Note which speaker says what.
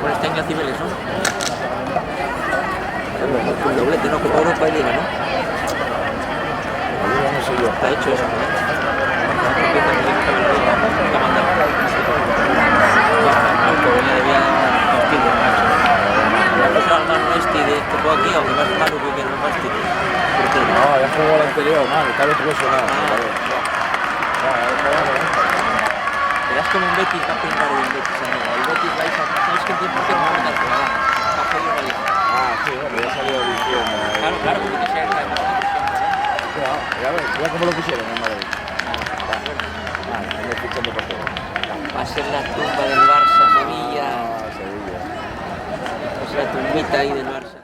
Speaker 1: pero este año a Cibeles, ¿no? Un doblete, ¿no? Copa Europa y Liga, ¿no?
Speaker 2: No sé yo.
Speaker 1: Está hecho eso, ¿no? Empieza a mandar. El Coruña debía partir, macho. ¿No será el más este de este por aquí o que más malo que no más este?
Speaker 2: No, ya jugó el anterior, mal, tal vez tuvo sonado.
Speaker 1: Verás como un Betis va a pintar un Betis, amigo. El Betis va a ir a... ¿Sabes qué tiempo que no va a meter? Va a jodido la liga.
Speaker 2: Ah, sí, ya salió diciendo.
Speaker 1: Claro, porque se ha caído la presión, ¿verdad?
Speaker 2: Ya ves, ya como lo pusieron en Madrid. Me fichando por todo.
Speaker 1: Va a ser la tumba del Barça, Sevilla.
Speaker 2: Sevilla.
Speaker 1: Va a ser la tumbita ahí del Barça.